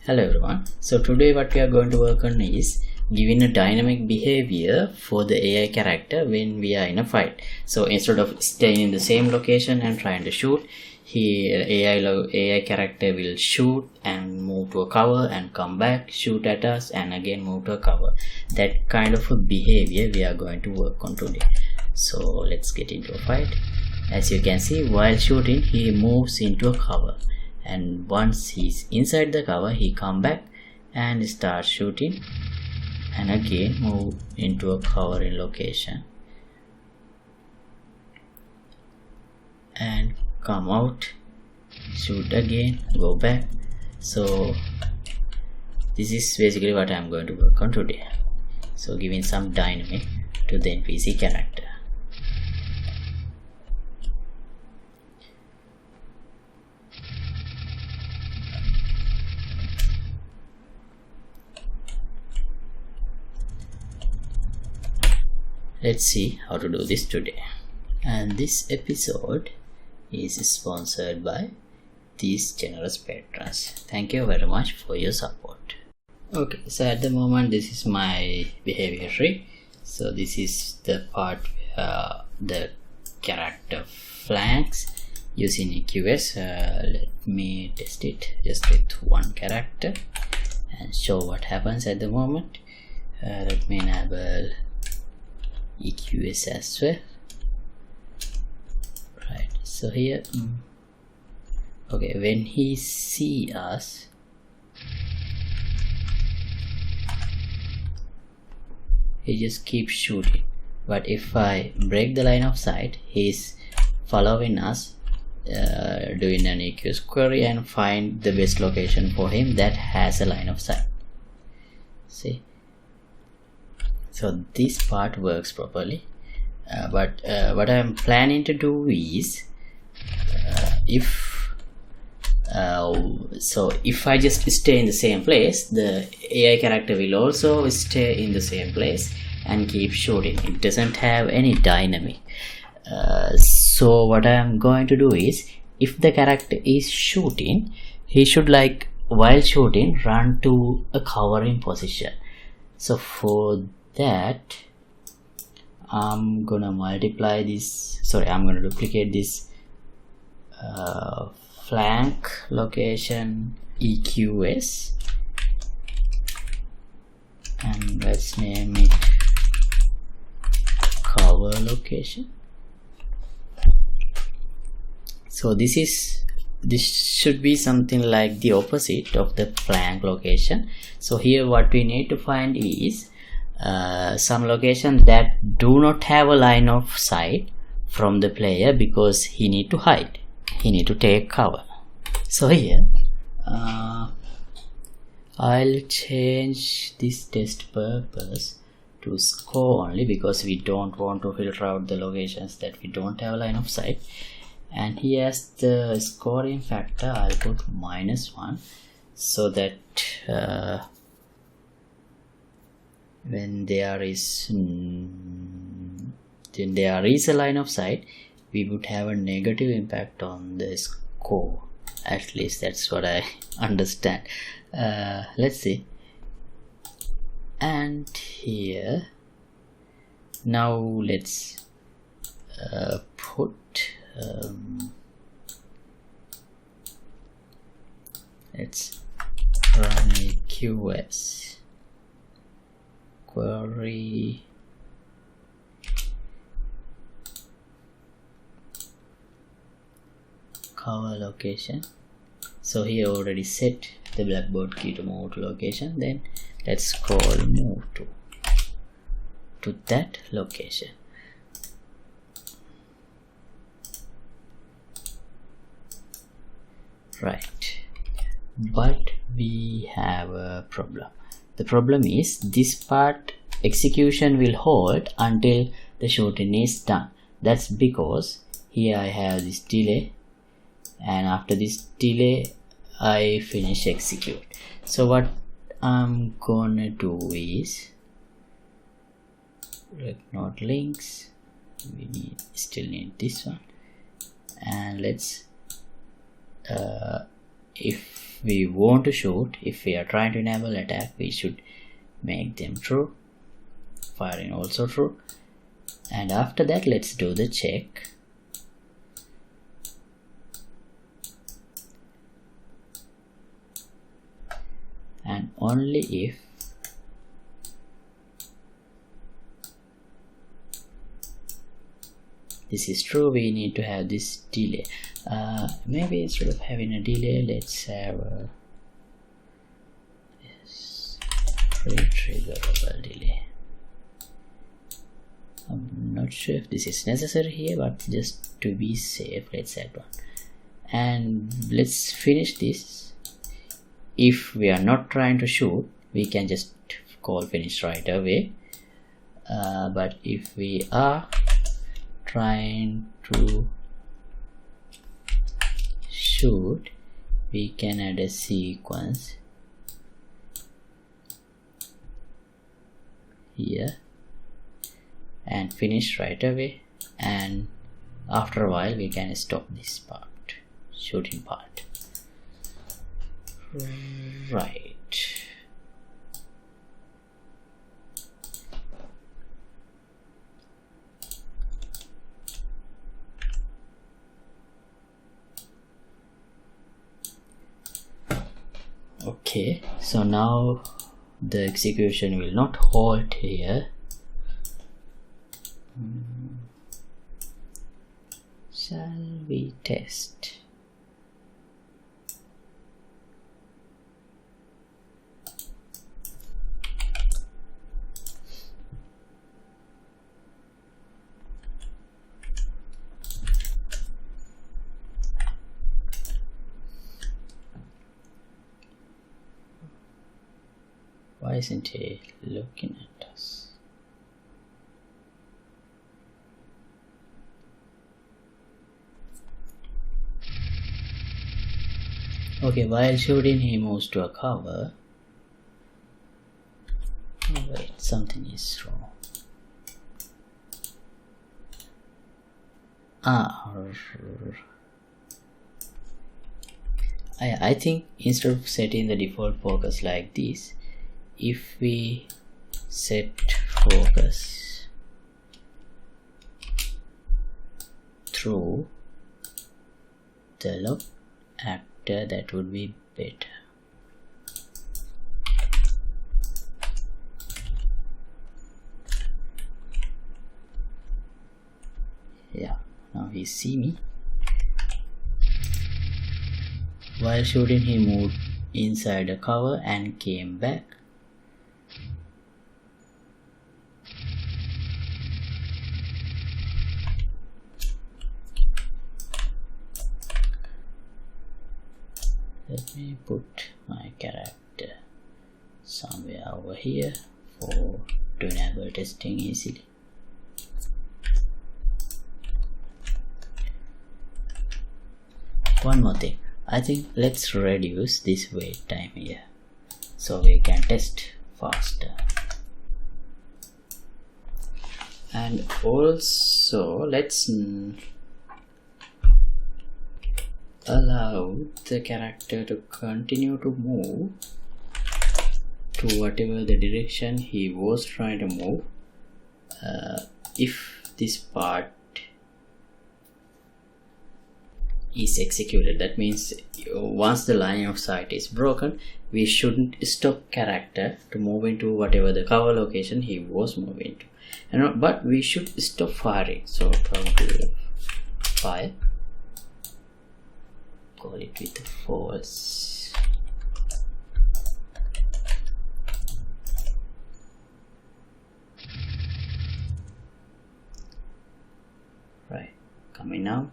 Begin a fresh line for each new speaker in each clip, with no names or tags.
Hello everyone. So today what we are going to work on is giving a dynamic behavior for the AI character when we are in a fight. So instead of staying in the same location and trying to shoot, AI character will shoot and move to a cover and come back, shoot at us and again move to a cover. That kind of a behavior we are going to work on today. So let's get into a fight. As you can see, while shooting he moves into a cover, and once he's inside the cover he come back and start shooting and again move into a covering location and come out, shoot again, go back. So this is basically what I'm going to work on today. So giving some dynamic to the NPC character. Let's see how to do this today. And this episode is sponsored by these generous patrons. Thank you very much for your support. Okay, so at the moment this is my behavior tree. So this is the part where the character flanks using EQS. Let me test it just with one character and show what happens at the moment. Let me enable EQS as well. Right, so here okay, when he see us, he just keeps shooting, but if I break the line of sight, he's following us, doing an EQS query and find the best location for him that has a line of sight. See, so this part works properly, but what I'm planning to do is if I just stay in the same place, the AI character will also stay in the same place and keep shooting. It doesn't have any dynamic. So what I'm going to do is, if the character is shooting, he should, like, while shooting, run to a covering position. So for that I'm gonna multiply this, I'm gonna duplicate this flank location EQS and let's name it cover location. So this should be something like the opposite of the flank location. So here what we need to find is some location that do not have a line of sight from the player, because he need to hide, he need to take cover. So here I'll change this test purpose to score only, because we don't want to filter out the locations that we don't have a line of sight. And here as the scoring factor I'll put -1, so that when there is a line of sight, we would have a negative impact on the score. At least that's what I understand. Let's see. And here now let's put let's run EQS query cover location. So here already set the blackboard key to move to location. Then let's call move to that location. Right, but we have a problem. The problem is this part execution will hold until the shooting is done. That's because here I have this delay, and after this delay I finish execute. So what I'm gonna do is not links, we still need this one, and let's if if we want to shoot, if we are trying to enable attack, we should make them true, firing also true, and after that let's do the check. And only if this is true, we need to have this delay. Maybe instead of having a delay, let's have a pre-triggerable delay. I'm not sure if this is necessary here, but just to be safe, let's add one. And let's finish this. If we are not trying to shoot, we can just call finish right away. But if we are trying to shoot, we can add a sequence here and finish right away, and after a while we can stop this part, shooting part. Right. Okay, so now the execution will not halt here. Shall we test? Why isn't he looking at us? Okay, while shooting he moves to a cover. Oh, wait, something is wrong. I think instead of setting the default focus like this, if we set focus through the lock actor, that would be better. Yeah, now he see me. While shooting he moved inside a cover and came back. Let me put my character somewhere over here to enable testing easily. One more thing, I think let's reduce this wait time here so we can test faster. And also let's allow the character to continue to move to whatever the direction he was trying to move. If this part is executed, that means once the line of sight is broken, we shouldn't stop character to move into whatever the cover location he was moving to, but we should stop firing. So probably fire, call it with false. Right, coming out.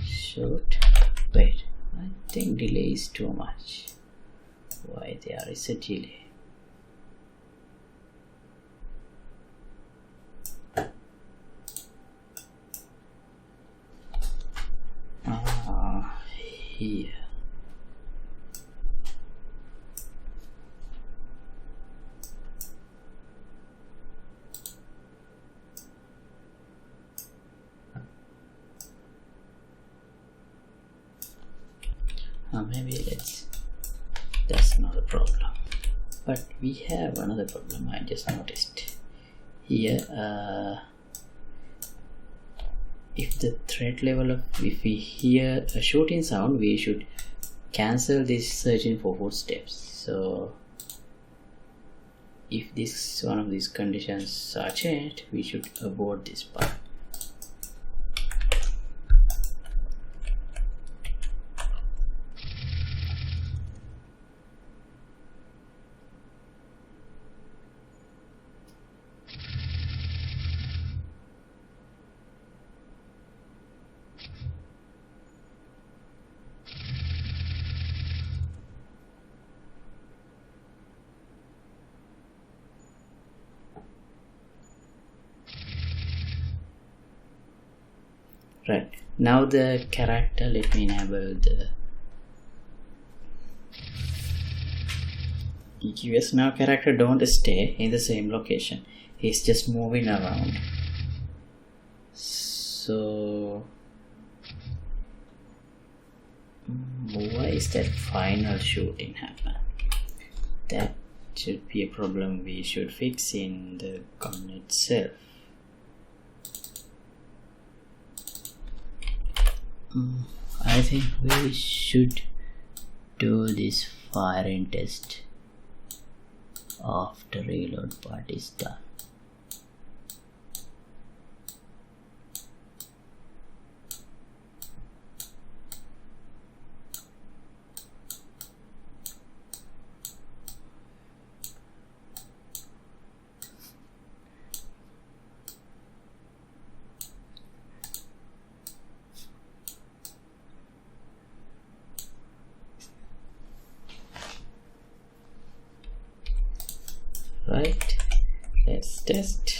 Shoot. Wait, I think delay is too much. Why there is a delay? Here. maybe that's not a problem, but we have another problem I just noticed here. If the threat level if we hear a shooting sound, we should cancel this searching for footsteps. So if this one of these conditions are changed, we should abort this part. Right, now the character, let me enable the EQS. Now character don't stay in the same location, he's just moving around. So why is that final shooting happen? That should be a problem we should fix in the gun itself. I think we should do this firing test after reload part is done. Right, let's test.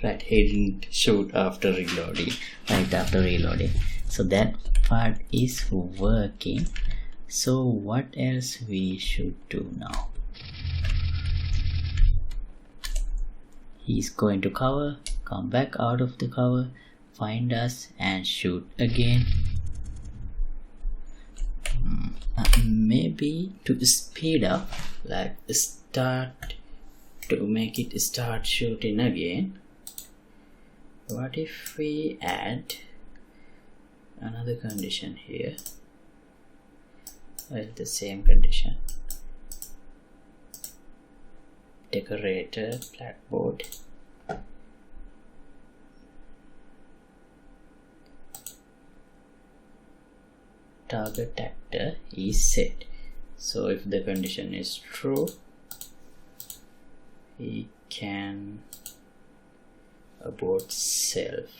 Right, he didn't shoot after reloading, right after reloading. So that part is working. So what else we should do now? He's going to cover, come back out of the cover, find us and shoot again. Maybe to speed up, like start, to make it start shooting again. What if we add another condition here? Well, the same condition. Decorator, blackboard. Target actor is set. So if the condition is true, we can abort self,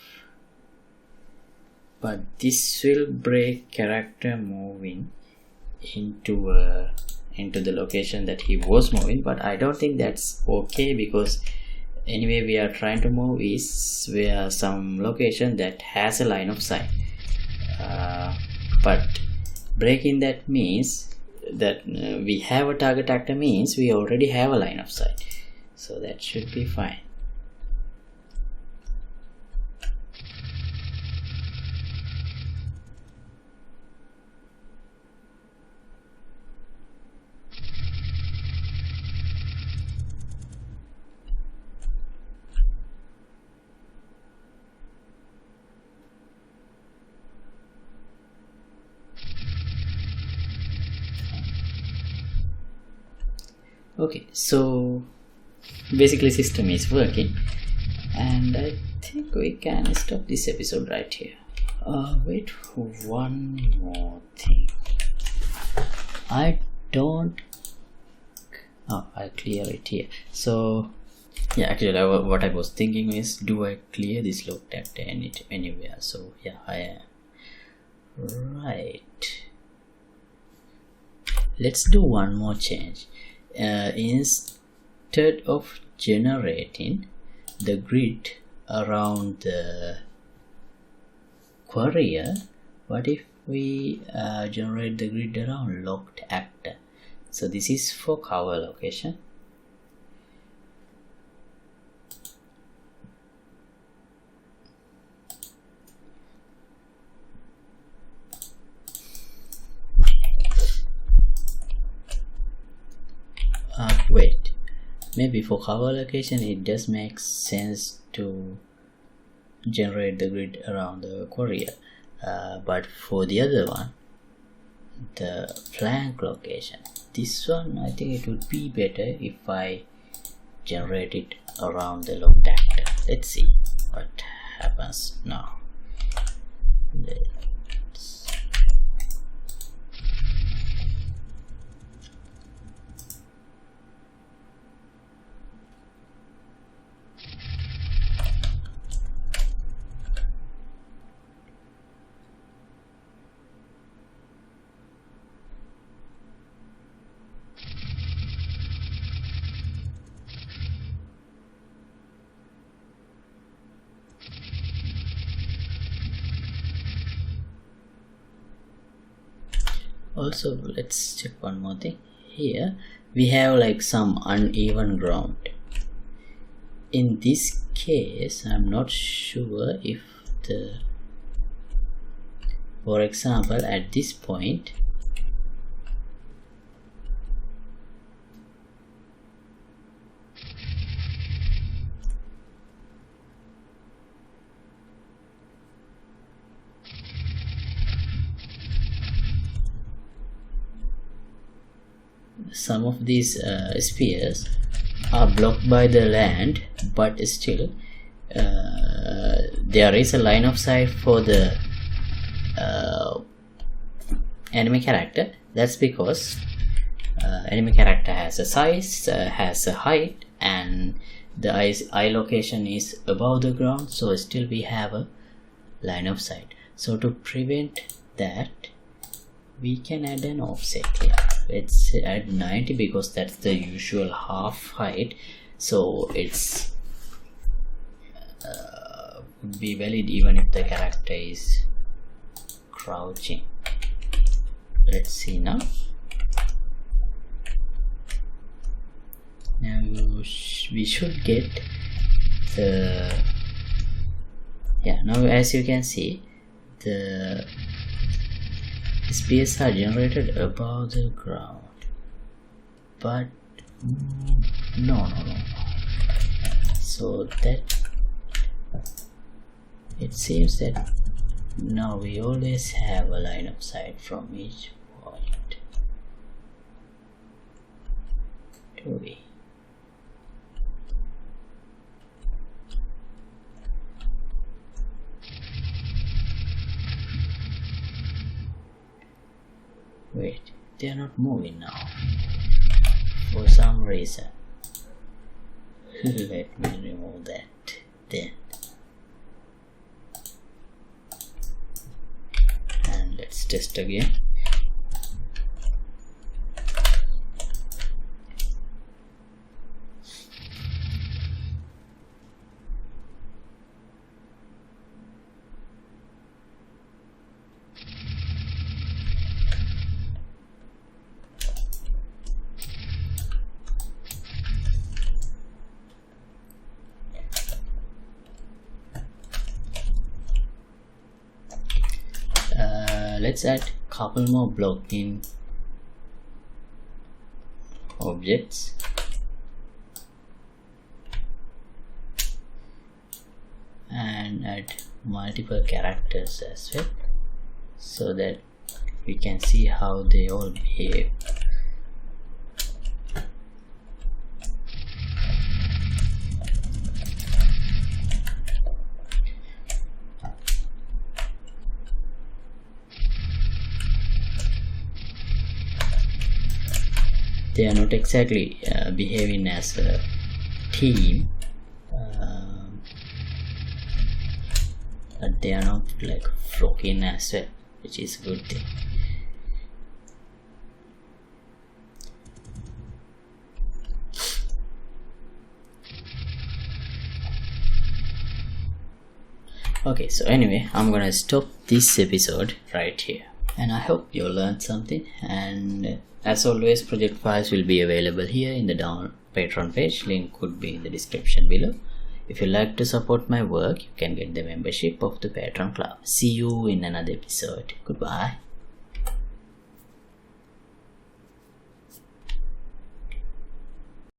but this will break character moving into the location that he was moving. But I don't think that's okay, because anyway we are trying to move is where some location that has a line of sight, but breaking that means that we have a target actor means we already have a line of sight, so that should be fine. Okay, so basically system is working, and I think we can stop this episode right here. Wait for one more thing. I'll clear it here. So Yeah, actually what I was thinking is, do I clear this loop chapter anywhere? So yeah, I am. Right, let's do one more change. Instead of generating the grid around the courier, what if we generate the grid around locked actor? So this is for cover location. Wait, maybe for cover location it does make sense to generate the grid around the courier, but for the other one, the flank location, this one I think it would be better if I generate it around the locked actor. Let's see what happens now. Also, let's check one more thing. Here we have like some uneven ground. In this case, I'm not sure if for example, at this point, some of these spheres are blocked by the land, but still there is a line of sight for the enemy character. That's because enemy character has a size, has a height, and the eye location is above the ground, so still we have a line of sight. So to prevent that, we can add an offset here. Let's add 90 because that's the usual half height, so it's would be valid even if the character is crouching. Let's see now. Now we should get the, yeah, now as you can see, the spheres are generated above the ground, but no. So that it seems that now we always have a line of sight from each point. Do we? Wait, they are not moving now for some reason. Let me remove that then, and let's test again. Let's add couple more blocking objects, and add multiple characters as well, so that we can see how they all behave. They are not exactly behaving as a team, but they are not like broken as well, which is a good thing. Okay, so anyway, I'm gonna stop this episode right here, and I hope you learned something. And as always, project files will be available here in the Patreon page. Link could be in the description below. If you like to support my work, you can get the membership of the Patreon Club. See you in another episode. Goodbye.